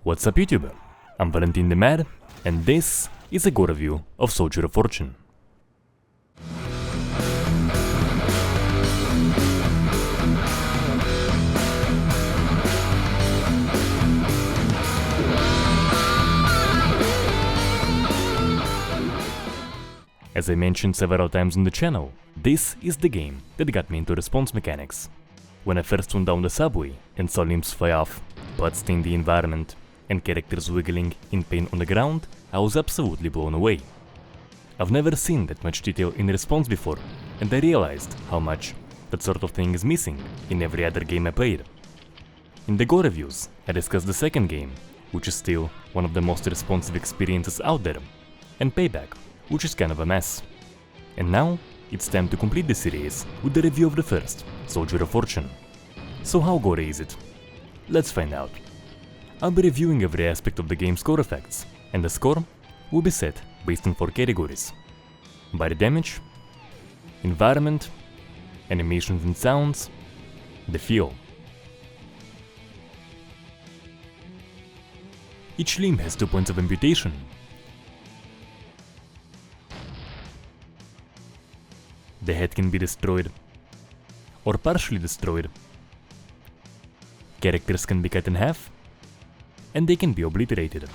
What's up YouTube? I'm Valentin the Mad, and this is a Gore review of Soldier of Fortune. As I mentioned several times on the channel, this is the game that got me into response mechanics. When I first went down the subway and saw limbs fly off, blood stain the environment, and characters wiggling in pain on the ground, I was absolutely blown away. I've never seen that much detail in response before, and I realized how much that sort of thing is missing in every other game I played. In the Gore reviews, I discussed the second game, which is still one of the most responsive experiences out there, and Payback, which is kind of a mess. And now, it's time to complete the series with the review of the first, Soldier of Fortune. So how Gore is it? Let's find out. I'll be reviewing every aspect of the game's core effects, and the score will be set based on 4 categories: body damage, environment, animations and sounds, the feel. Each limb has 2 points of amputation. The head can be destroyed, or partially destroyed. Characters can be cut in half, and they can be obliterated.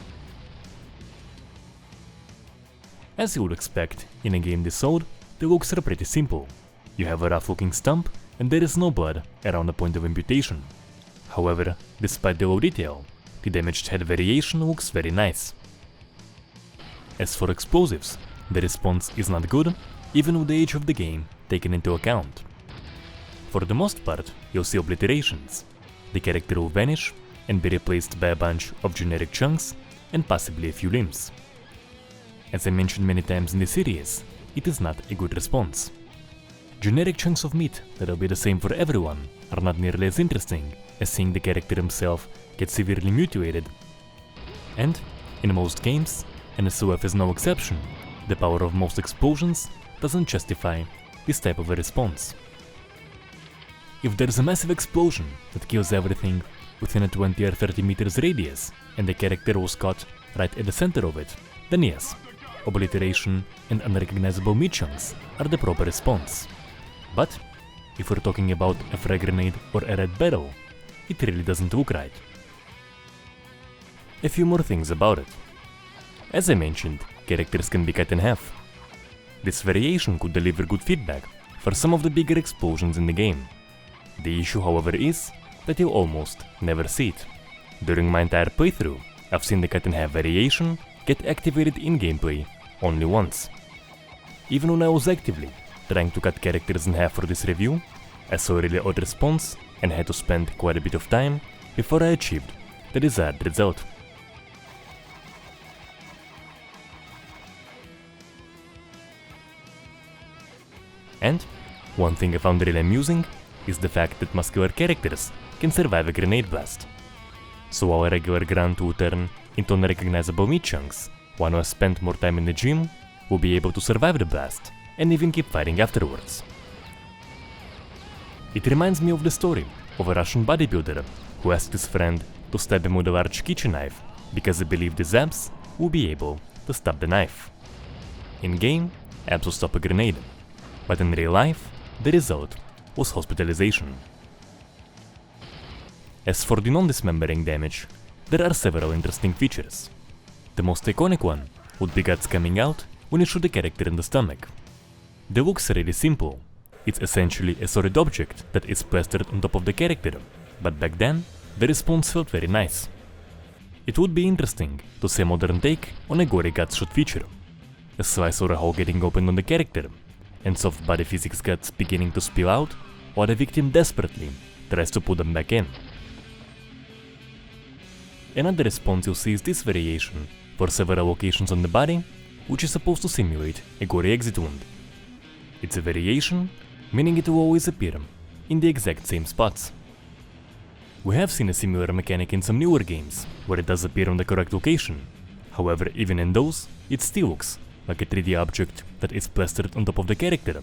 As you would expect in a game this old, the looks are pretty simple. You have a rough looking stump, and there is no blood around the point of amputation. However, despite the low detail, the damaged head variation looks very nice. As for explosives, the response is not good, even with the age of the game taken into account. For the most part, you'll see obliterations. The character will vanish and be replaced by a bunch of generic chunks and possibly a few limbs. As I mentioned many times in the series, it is not a good response. Generic chunks of meat that'll be the same for everyone are not nearly as interesting as seeing the character himself get severely mutilated. And, in most games, and SOF is no exception, the power of most explosions doesn't justify this type of a response. If there's a massive explosion that kills everything within a 20 or 30 meters radius and the character was caught right at the center of it, then yes, obliteration and unrecognizable meat chunks are the proper response. But if we're talking about a frag grenade or a red barrel, it really doesn't look right. A few more things about it. As I mentioned, characters can be cut in half. This variation could deliver good feedback for some of the bigger explosions in the game. The issue, however, is that you'll almost never see it. During my entire playthrough, I've seen the cut in half variation get activated in gameplay only once. Even when I was actively trying to cut characters in half for this review, I saw a really odd response and had to spend quite a bit of time before I achieved the desired result. And one thing I found really amusing is the fact that muscular characters can survive a grenade blast. So while a regular grunt will turn into unrecognizable meat chunks, one who has spent more time in the gym will be able to survive the blast and even keep fighting afterwards. It reminds me of the story of a Russian bodybuilder who asked his friend to stab him with a large kitchen knife because he believed his abs would be able to stop the knife. In game, abs will stop a grenade, but in real life, the result was hospitalization. As for the non-dismembering damage, there are several interesting features. The most iconic one would be guts coming out when you shoot the character in the stomach. The looks are really simple. It's essentially a solid object that is plastered on top of the character, but back then, the response felt very nice. It would be interesting to see a modern take on a gory guts shot feature. A slice or a hole getting opened on the character, and soft body physics guts beginning to spill out, while the victim desperately tries to put them back in. Another response you'll see is this variation for several locations on the body, which is supposed to simulate a gory exit wound. It's a variation, meaning it will always appear in the exact same spots. We have seen a similar mechanic in some newer games, where it does appear on the correct location. However, even in those, it still looks like a 3D object that is plastered on top of the character,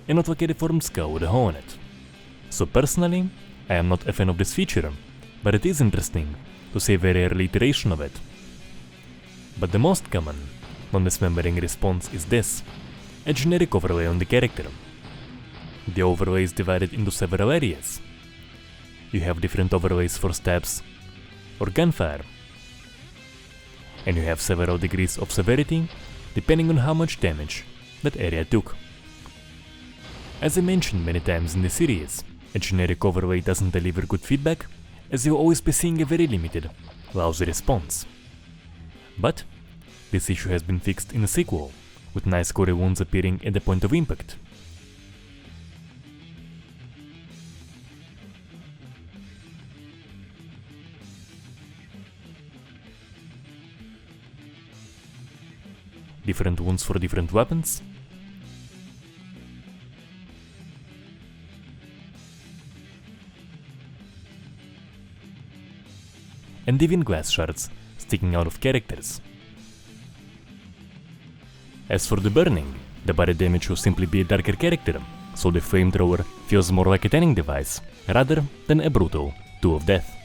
and not like a deformed skull with a hole in it. So personally, I am not a fan of this feature, but it is interesting to say a very early iteration of it. But the most common, non-dismembering response is this: a generic overlay on the character. The overlay is divided into several areas. You have different overlays for stabs or gunfire, and you have several degrees of severity depending on how much damage that area took. As I mentioned many times in the series, a generic overlay doesn't deliver good feedback, as you'll always be seeing a very limited, lousy response. But this issue has been fixed in the sequel, with nice gory wounds appearing at the point of impact. Different wounds for different weapons, and even glass shards sticking out of characters. As for the burning, the body damage will simply be a darker character, so the flamethrower feels more like a tanning device rather than a brutal tool of death.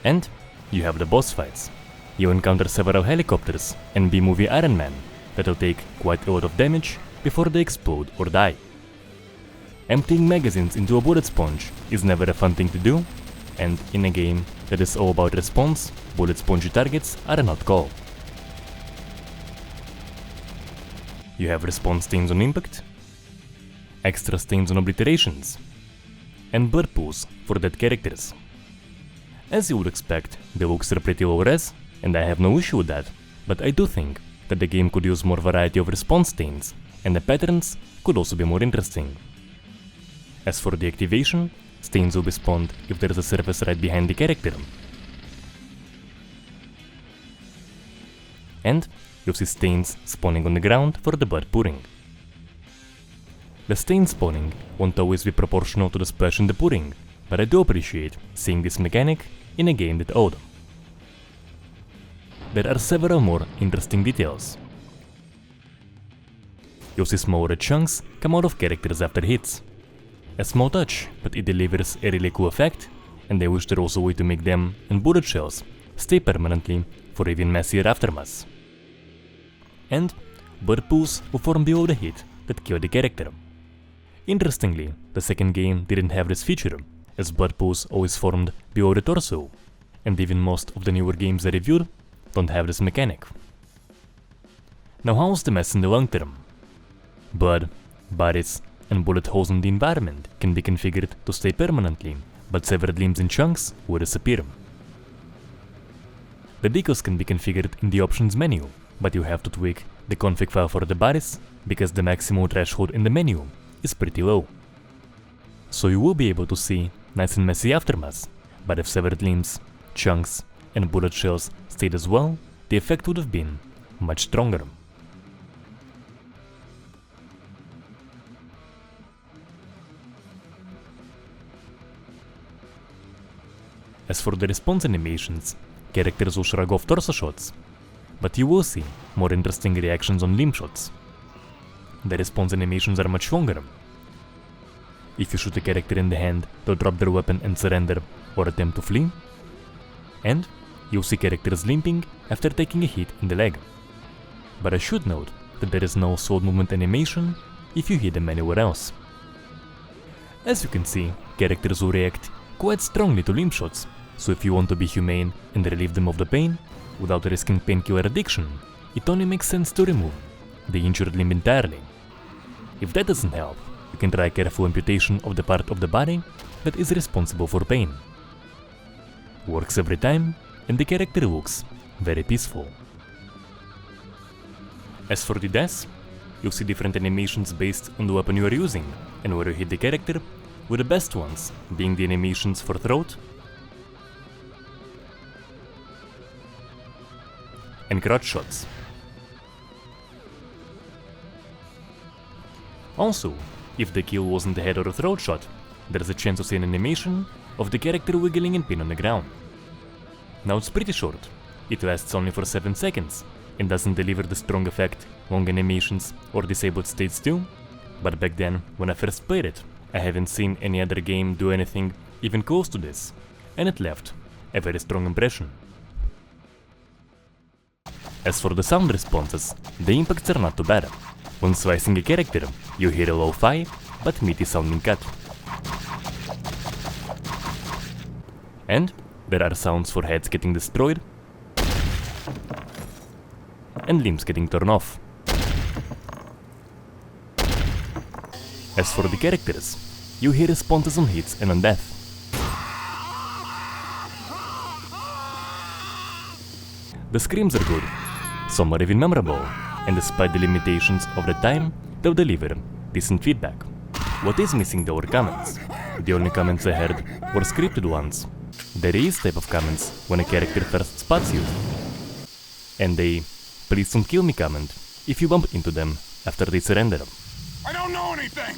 And you have the boss fights. You encounter several helicopters and B-movie Iron Man that'll take quite a lot of damage before they explode or die. Emptying magazines into a bullet sponge is never a fun thing to do, and in a game that is all about response, bullet spongy targets are not cool. You have response stains on impact, extra stains on obliterations, and blood pools for dead characters. As you would expect, the looks are pretty low res, and I have no issue with that, but I do think that the game could use more variety of response stains, and the patterns could also be more interesting. As for the activation, stains will be spawned if there is a surface right behind the character. And you'll see stains spawning on the ground for the blood pouring. The stain spawning won't always be proportional to the splash in the pouring, but I do appreciate seeing this mechanic in a game that old. There are several more interesting details. You'll see small red chunks come out of characters after hits. A small touch, but it delivers a really cool effect, and I wish there was a way to make them and bullet shells stay permanently for even messier aftermaths. And blood pools will form below the hit that killed the character. Interestingly, the second game didn't have this feature, as blood pools always formed below the torso, and even most of the newer games I reviewed don't have this mechanic. Now how's the mess in the long term? Blood, bodies, and bullet holes in the environment can be configured to stay permanently, but severed limbs and chunks will disappear. The decals can be configured in the options menu, but you have to tweak the config file for the bodies, because the maximum threshold in the menu is pretty low. So you will be able to see nice and messy aftermaths, but if severed limbs, chunks, and bullet shells stayed as well, the effect would have been much stronger. As for the response animations, characters will shrug off torso shots, but you will see more interesting reactions on limb shots. The response animations are much longer. If you shoot a character in the hand, they'll drop their weapon and surrender or attempt to flee. And you'll see characters limping after taking a hit in the leg. But I should note that there is no sword movement animation if you hit them anywhere else. As you can see, characters will react quite strongly to limb shots, so if you want to be humane and relieve them of the pain without risking painkiller addiction, it only makes sense to remove the injured limb entirely. If that doesn't help, you can try careful amputation of the part of the body that is responsible for pain. Works every time, and the character looks very peaceful. As for the deaths, you'll see different animations based on the weapon you are using and where you hit the character, with the best ones being the animations for throat and crotch shots. Also, if the kill wasn't a head or a throat shot, there's a chance to see an animation of the character wiggling in pain on the ground. Now it's pretty short, it lasts only for 7 seconds and doesn't deliver the strong effect long animations or disabled states do, but back then when I first played it, I haven't seen any other game do anything even close to this, and it left a very strong impression. As for the sound responses, the impacts are not too bad. When slicing a character, you hear a lo-fi but meaty sounding cut. And there are sounds for heads getting destroyed and limbs getting torn off. As for the characters, you hear responses on hits and on death. The screams are good, some are even memorable, and despite the limitations of the time, they'll deliver decent feedback. What is missing though are comments. The only comments I heard were scripted ones. There is type of comments when a character first spots you. And they "please don't kill me" comment if you bump into them after they surrender. I don't know anything!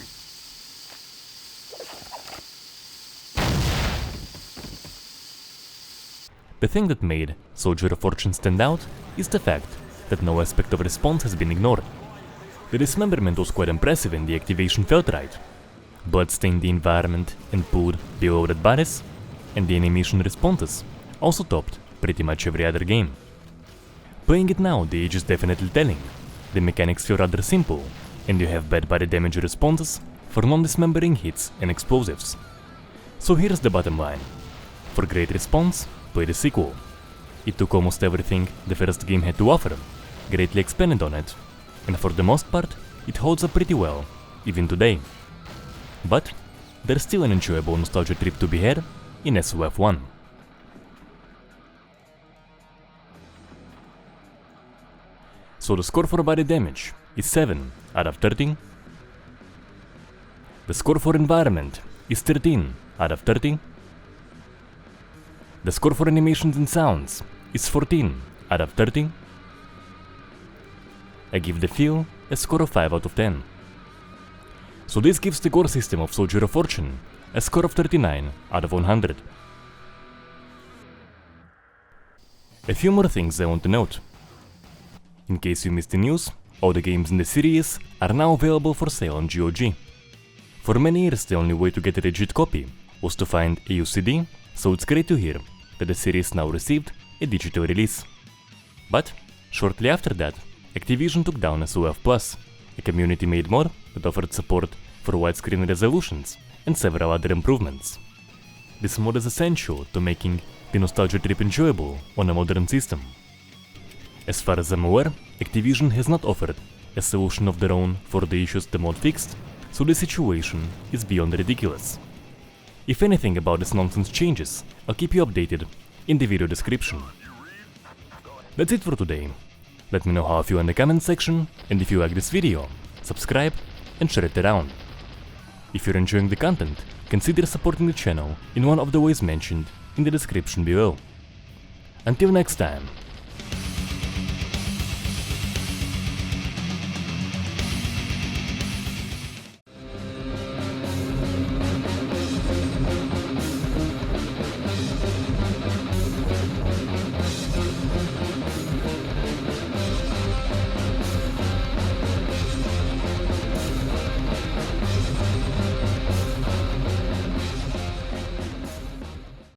The thing that made Soldier of Fortune stand out is the fact that no aspect of response has been ignored. The dismemberment was quite impressive and the activation felt right. Blood stained the environment and pooed below dead bodies, and the animation responses also topped pretty much every other game. Playing it now, the age is definitely telling. The mechanics feel rather simple, and you have bad body damage responses for non-dismembering hits and explosives. So here's the bottom line. For great response, play the sequel. It took almost everything the first game had to offer, greatly expanded on it, and for the most part, it holds up pretty well, even today. But there's still an enjoyable nostalgia trip to be had in SOF 1. So the score for body damage is 7 out of 13. The score for environment is 13 out of 30. The score for animations and sounds is 14 out of 30. I give the feel a score of 5 out of 10. So this gives the Gore system of Soldier of Fortune a score of 39 out of 100. A few more things I want to note. In case you missed the news, all the games in the series are now available for sale on GOG. For many years the only way to get a legit copy was to find a UCD, so it's great to hear that the series now received a digital release. But shortly after that, Activision took down SOF Plus, a community-made mod that offered support for widescreen resolutions and several other improvements. This mod is essential to making the nostalgia trip enjoyable on a modern system. As far as I'm aware, Activision has not offered a solution of their own for the issues the mod fixed, so the situation is beyond ridiculous. If anything about this nonsense changes, I'll keep you updated in the video description. That's it for today. Let me know how you feel in the comment section, and if you like this video, subscribe and share it around. If you're enjoying the content, consider supporting the channel in one of the ways mentioned in the description below. Until next time.